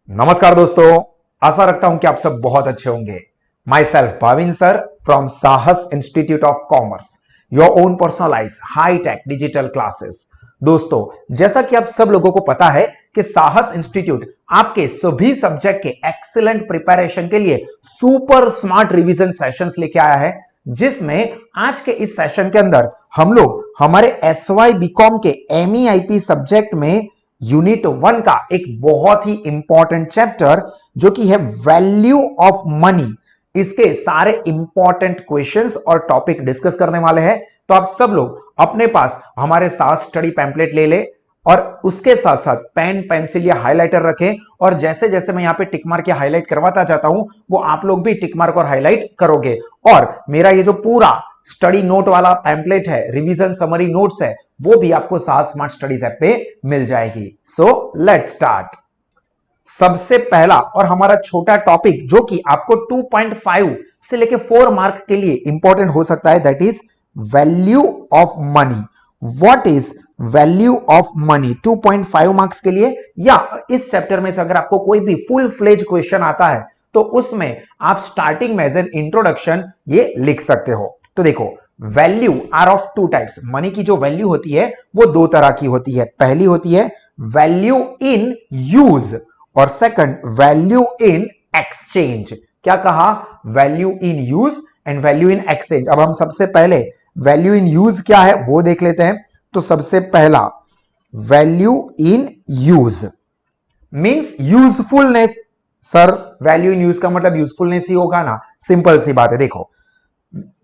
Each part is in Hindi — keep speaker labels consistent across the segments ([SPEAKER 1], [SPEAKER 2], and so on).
[SPEAKER 1] नमस्कार दोस्तों, आशा रखता हूं कि आप सब बहुत अच्छे होंगे। Myself Bhavin sir from Sahas institute of commerce, your own personalise high tech digital classes. दोस्तों, जैसा कि आप सब लोगों को पता है कि साहस इंस्टीट्यूट आपके सभी सब्जेक्ट के एक्सीलेंट प्रिपरेशन के लिए सुपर स्मार्ट रिवीजन सेशंस लेके आया है, जिसमें आज के इस सेशन के अंदर हम लोग हमारे एसवाई बीकॉम के एमईआईपी सब्जेक्ट में यूनिट 1 का एक बहुत ही इंपॉर्टेंट चैप्टर जो कि है वैल्यू ऑफ मनी, इसके सारे इंपॉर्टेंट क्वेश्चंस और टॉपिक डिस्कस करने वाले हैं। तो आप सब लोग अपने पास हमारे साथ स्टडी पैम्पलेट ले ले और उसके साथ साथ पेन पेंसिल या हाइलाइटर रखें, और जैसे जैसे मैं यहां पे टिक मार्क या हाईलाइट करवाता जाता हूं वो आप लोग भी टिक मार्क और हाईलाइट करोगे। और मेरा ये जो पूरा स्टडी नोट वाला पैम्पलेट है, रिवीजन समरी नोट्स है, वो भी आपको साहस स्मार्ट स्टडीज ऐप पे मिल जाएगी। So let's start. सबसे पहला और हमारा छोटा टॉपिक जो कि आपको 2.5 से लेके 4 मार्क के लिए इंपॉर्टेंट हो सकता है, that is value of money. What is value of money 2.5 marks के लिए, या इस चैप्टर में से अगर आपको कोई भी फुल फ्लेज क्वेश्चन आता है तो उसमें आप स्टार्टिंग में एज एन इंट्रोडक्शन ये लिख सकते हो। तो देखो, value are of two types. Money की जो वैल्यू होती है वो दो तरह की होती है। पहली होती है वैल्यू इन यूज और सेकंड वैल्यू इन एक्सचेंज। क्या कहा? Value in use and value in exchange. अब हम सबसे पहले वैल्यू इन यूज क्या है वो देख लेते हैं। तो सबसे पहला value in use means usefulness. Sir, value in use का मतलब यूजफुलनेस ही होगा ना? सिंपल सी बात है। देखो,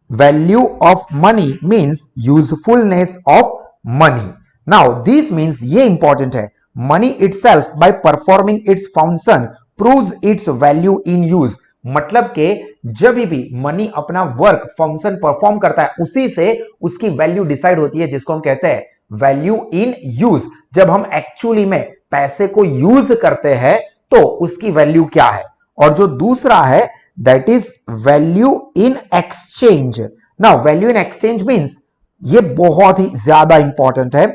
[SPEAKER 1] value of money means usefulness of money. Now this means, ये इंपॉर्टेंट है, money itself by performing its function proves it's value in use. मतलब के जब भी मनी अपना वर्क फंक्शन परफॉर्म करता है उसी से उसकी वैल्यू डिसाइड होती है, जिसको हम कहते हैं वैल्यू इन यूज। जब हम एक्चुअली में पैसे को यूज करते हैं तो उसकी वैल्यू क्या है। और जो दूसरा है that is value in exchange. Now value in exchange means, ये बहुत ही ज्यादा इंपॉर्टेंट है,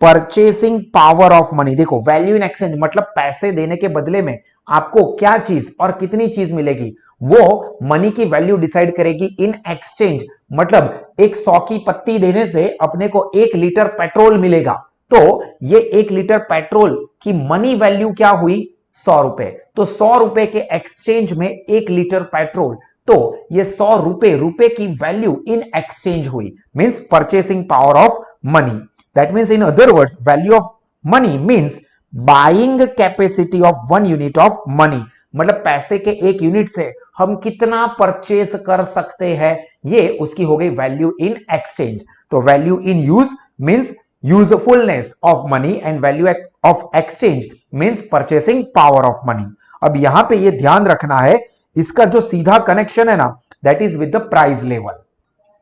[SPEAKER 1] परचेसिंग पावर ऑफ मनी। देखो, वैल्यू इन एक्सचेंज मतलब पैसे देने के बदले में आपको क्या चीज और कितनी चीज मिलेगी वो मनी की वैल्यू डिसाइड करेगी। इन एक्सचेंज मतलब एक 100 की पत्ती देने से अपने को 1 लीटर पेट्रोल मिलेगा, तो ये 1 लीटर पेट्रोल की मनी वैल्यू क्या हुई? 100 रुपए। तो 100 रुपए के एक्सचेंज में 1 लीटर पेट्रोल, तो ये 100 रुपए की वैल्यू इन एक्सचेंज हुई, means purchasing power of money. That means in other words, value of money means buying capacity of 1 unit of money। मतलब पैसे के 1 यूनिट से हम कितना परचेस कर सकते हैं, ये उसकी हो गई वैल्यू इन एक्सचेंज। तो value in use means usefulness of money and value of exchange means purchasing power of money. अब यहां पे ये ध्यान रखना है, इसका जो सीधा कनेक्शन है ना, that is with the price level.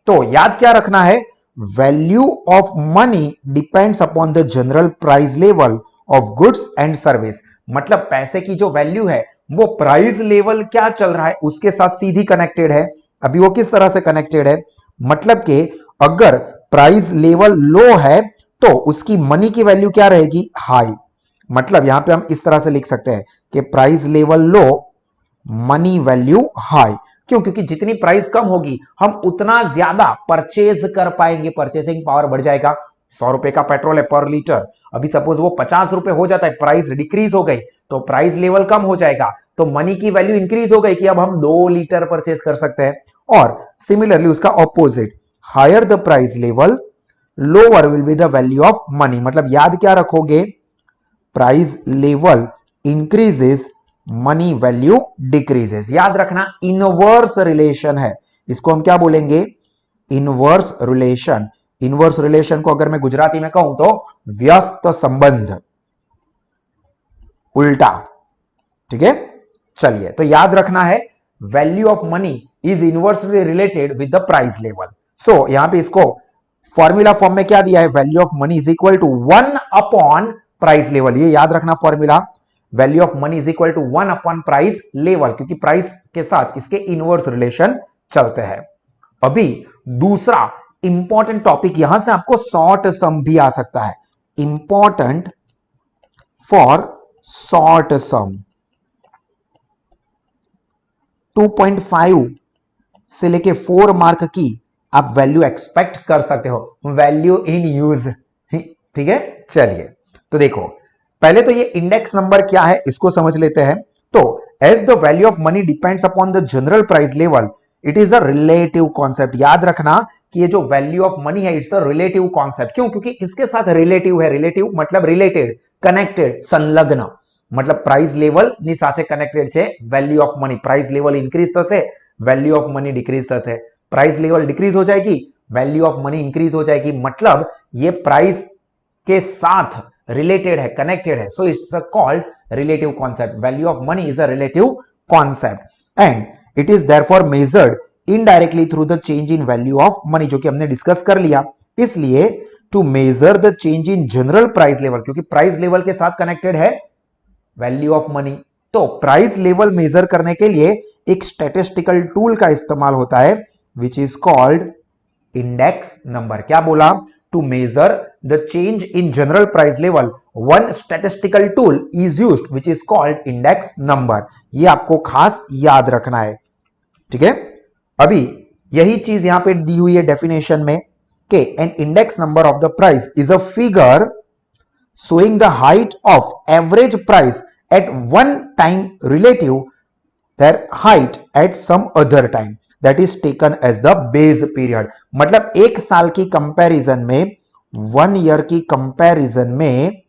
[SPEAKER 1] तो याद क्या रखना है? Value of money depends upon the general price level of goods and service. मतलब पैसे की जो वैल्यू है वो प्राइस लेवल क्या चल रहा है उसके साथ सीधी कनेक्टेड है। अभी वो किस तरह से कनेक्टेड है? मतलब कि अगर प्राइस लेवल लो है तो उसकी मनी की वैल्यू क्या रहेगी? हाई। मतलब यहां पे हम इस तरह से लिख सकते हैं कि price level low, money value high. क्यों? क्योंकि जितनी प्राइस कम होगी हम उतना ज्यादा परचेज कर पाएंगे, परचेसिंग पावर बढ़ जाएगा। 100 रुपए का पेट्रोल है पर लीटर, अभी सपोज वो 50 रुपए हो जाता है, प्राइस डिक्रीज हो गई तो प्राइस लेवल कम हो जाएगा, तो मनी की वैल्यू इंक्रीज हो गई कि अब हम 2 लीटर परचेज कर सकते हैं। और सिमिलरली उसका opposite, higher the price level lower will be the value of money. मतलब याद क्या रखोगे? Price level increases, money value decreases. याद रखना, इनवर्स रिलेशन है, इसको हम क्या बोलेंगे? Inverse relation. इनवर्स रिलेशन को अगर मैं गुजराती में कहूं तो व्यस्त संबंध, उल्टा। ठीक है, चलिए, तो याद रखना है value of money is inversely related with the price level. So यहां पे इसको फॉर्मूला फॉर्म में क्या दिया है? Value of money is equal to 1 upon price level. ये याद रखना formula, value of money is equal to 1 upon price level, क्योंकि प्राइस के साथ इसके इनवर्स रिलेशन चलते हैं। अभी दूसरा इंपॉर्टेंट टॉपिक, यहां से आपको शॉर्ट सम भी आ सकता है, इंपॉर्टेंट फॉर शॉर्ट सम। 2.5 से लेके 4 मार्क की आप वैल्यू एक्सपेक्ट कर सकते हो, वैल्यू इन यूज। ठीक है, चलिए तो देखो पहले तो ये इंडेक्स नंबर क्या है इसको समझ लेते हैं। तो as the value of money depends upon the general price level, it is a relative concept. याद रखना कि ये जो वैल्यू ऑफ मनी है इट्स अ रिलेटिव कॉन्सेप्ट। क्यों? क्योंकि इसके साथ रिलेटिव है। रिलेटिव मतलब रिलेटेड, कनेक्टेड, संलग्न। मतलब प्राइस लेवल ની સાથે કનેક્ટેડ છે value of money. Price level increase થશે, વેલ્યુ ઓફ મની ડિક્રીઝ થશે। प्राइस लेवल डिक्रीज हो जाएगी, वैल्यू ऑफ मनी इंक्रीज हो जाएगी। मतलब ये प्राइस के साथ रिलेटेड है, कनेक्टेड है। So it's called relative concept. Value of money is a relative concept and it is therefore measured indirectly through the change in value of money, जो कि हमने डिस्कस कर लिया। इसलिए to measure the change in general price level, क्योंकि प्राइस लेवल के साथ कनेक्टेड है वैल्यू ऑफ मनी, तो प्राइस लेवल मेजर करने के लिए एक स्टैटिस्टिकल टूल का इस्तेमाल होता है which is called index number. क्या बोला? To measure the change in general price level one statistical tool is used which is called index number. ये आपको खास याद रखना है। ठीक है, अभी यही चीज यहां पे दी हुई है डेफिनेशन में कि an index number of the price is a figure showing the height of average price at one time relative their height at some other time that is taken as the base period। मतलब एक साल की कंपैरिजन में, 1 ईयर की कंपैरिजन में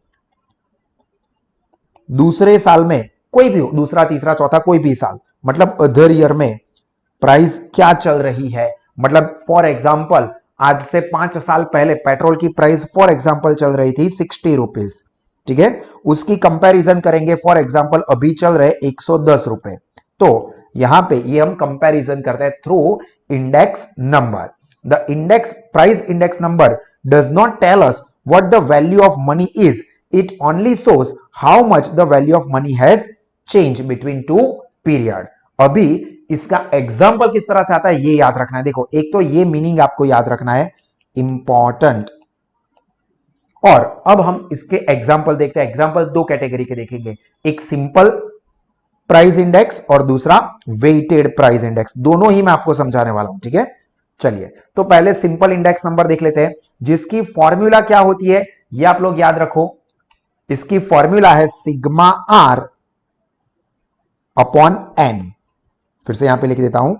[SPEAKER 1] दूसरे साल में, कोई भी हो, दूसरा तीसरा चौथा कोई भी साल, मतलब अदर ईयर में प्राइस क्या चल रही है। मतलब फॉर एग्जाम्पल आज से 5 साल पहले पेट्रोल की प्राइस फॉर एग्जांपल चल रही थी 60 रुपीज। ठीक है, उसकी कंपैरिजन करेंगे, फॉर एग्जांपल अभी चल रहे 110 रुपए। तो यहां पे ये हम कंपैरिजन करते हैं through index number. The index price index number does not tell us what the value of money is, it only shows how much the value of money has change between two period. अभी इसका एग्जाम्पल किस तरह से आता है ये याद रखना है। देखो एक तो ये मीनिंग आपको याद रखना है, इंपॉर्टेंट। और अब हम इसके एग्जाम्पल देखते हैं। एग्जाम्पल 2 कैटेगरी के देखेंगे, एक सिंपल प्राइस इंडेक्स और दूसरा वेटेड प्राइस इंडेक्स। दोनों ही मैं आपको समझाने वाला हूं। ठीक है, चलिए तो पहले सिंपल इंडेक्स नंबर देख लेते हैं, जिसकी फॉर्मूला क्या होती है ये आप लोग याद रखो। इसकी फॉर्मूला है सिग्मा आर अपॉन एन। फिर से यहां पे लिख देता हूं,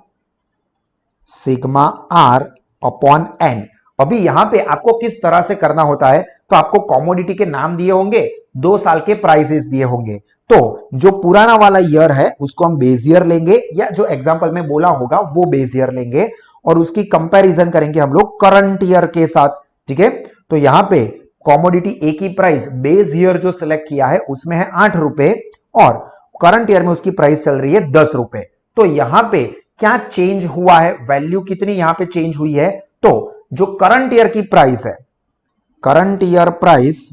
[SPEAKER 1] सिग्मा आर अपॉन एन। अभी यहां पे आपको किस तरह से करना होता है, तो आपको कॉमोडिटी के नाम दिए होंगे, 2 साल के प्राइसेस दिए होंगे। तो जो पुराना वाला ईयर है उसको हम बेस ईयर लेंगे, या जो एग्जांपल में बोला होगा वो बेस ईयर लेंगे, और उसकी कंपैरिजन करेंगे हम लोग करंट ईयर के साथ। ठीक है, तो यहां पे कॉमोडिटी ए की प्राइस बेस ईयर जो सिलेक्ट किया है उसमें है 8 रुपए, और करंट ईयर में उसकी प्राइस चल रही है 10 रुपए। तो यहां पे क्या चेंज हुआ है, वैल्यू कितनी यहां पे चेंज हुई है, तो जो करंट ईयर की प्राइस है, current year price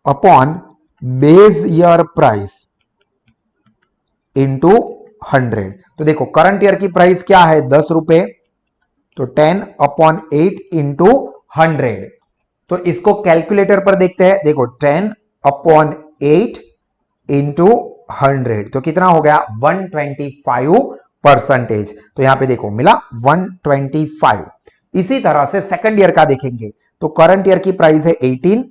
[SPEAKER 1] upon base year price into 100। तो देखो करंट ईयर की प्राइस क्या है 10 रुपए, तो 10 अपॉन 8 इंटू 100। तो इसको कैलकुलेटर पर देखते हैं। देखो 10 अपॉन 8 इंटू 100 तो कितना हो गया 125%। तो यहां पे देखो मिला 125। इसी तरह से सेकंड ईयर का देखेंगे, तो करंट ईयर की प्राइस है 18,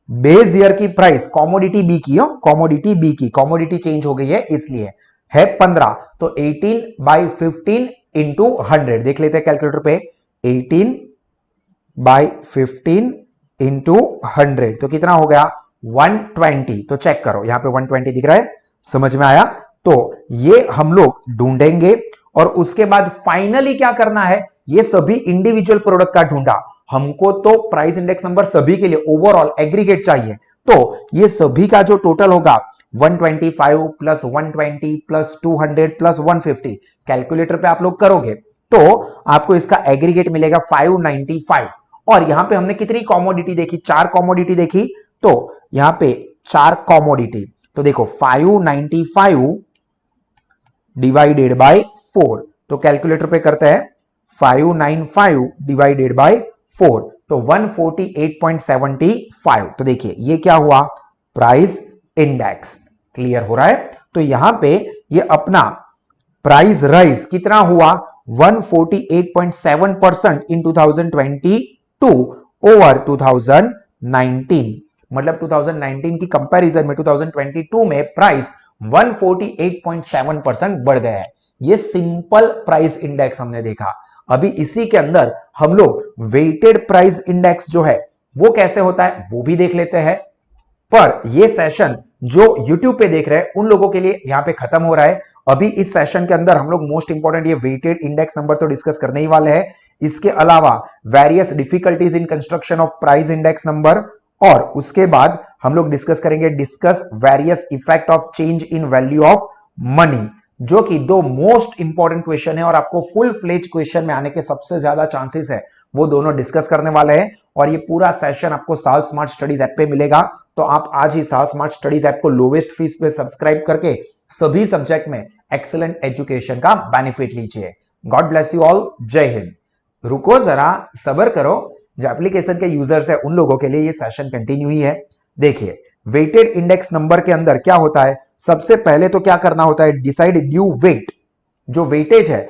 [SPEAKER 1] बेस ईयर की प्राइस कॉमोडिटी बी की, कॉमोडिटी बी की, कॉमोडिटी चेंज हो गई है इसलिए है 15। तो 18 बाई 15 इंटू 100 देख लेते हैं कैलकुलेटर पे, 18 बाई 15 इंटू 100 तो कितना हो गया 120। तो चेक करो यहां पे 120 दिख रहा है, समझ में आया। तो ये हम लोग ढूंढेंगे, और उसके बाद फाइनली क्या करना है, ये सभी इंडिविजुअल प्रोडक्ट का ढूंढा। हमको तो प्राइस इंडेक्स नंबर सभी के लिए ओवरऑल एग्रीगेट चाहिए, तो ये सभी का जो टोटल होगा 125 प्लस 120 प्लस 200 प्लस 150 कैलकुलेटर पे आप लोग करोगे तो आपको इसका एग्रीगेट मिलेगा 595। और यहां पे हमने कितनी कॉमोडिटी देखी, 4 कॉमोडिटी देखी, तो यहां पे 4 कॉमोडिटी। तो देखो 595 डिवाइडेड बाय 4, तो कैलकुलेटर पे करते हैं 595 डिवाइडेड बाय 4, तो 148.75। तो देखिए ये क्या हुआ प्राइस इंडेक्स। क्लियर हो रहा है? तो यहां पे ये अपना प्राइस राइज कितना हुआ 148.7% इन 2022 ओवर 2019। मतलब 2019 की कंपैरिजन में 2022 में प्राइस 148.7% बढ़ गया है। ये सिंपल प्राइस इंडेक्स हमने देखा। अभी इसी के अंदर हम लोग वेटेड प्राइस इंडेक्स जो है वो कैसे होता है वो भी देख लेते हैं। पर ये सेशन जो YouTube पे देख रहे हैं उन लोगों के लिए यहां पे खत्म हो रहा है। अभी इस सेशन के अंदर हम लोग मोस्ट इंपॉर्टेंट ये वेटेड इंडेक्स नंबर तो डिस्कस करने ही वाले हैं। इसके अलावा various difficulties in construction of price index number, और उसके बाद हम लोग डिस्कस करेंगे various effect of change in value of money, जो कि दो मोस्ट इंपॉर्टेंट क्वेश्चन है और आपको फुल फ्लेज क्वेश्चन में आने के सबसे ज्यादा चांसेस है। वो दोनों डिस्कस करने वाले हैं और ये पूरा सेशन आपको साल स्मार्ट स्टडीज ऐप पे मिलेगा। तो आप आज ही साल स्मार्ट स्टडीज ऐप को लोवेस्ट फीस पे सब्सक्राइब करके सभी सब्जेक्ट में एक्सीलेंट एजुकेशन का बेनिफिट लीजिए। God bless you all. जय हिंद। रुको जरा, सब्र करो। जो एप्लीकेशन के यूजर्स है उन लोगों के लिए ये सेशन कंटिन्यू ही है। देखिए, वेटेड इंडेक्स नंबर के अंदर क्या होता है, सबसे पहले तो क्या करना होता है, डिसाइड ड्यू वेट। जो वेटेज है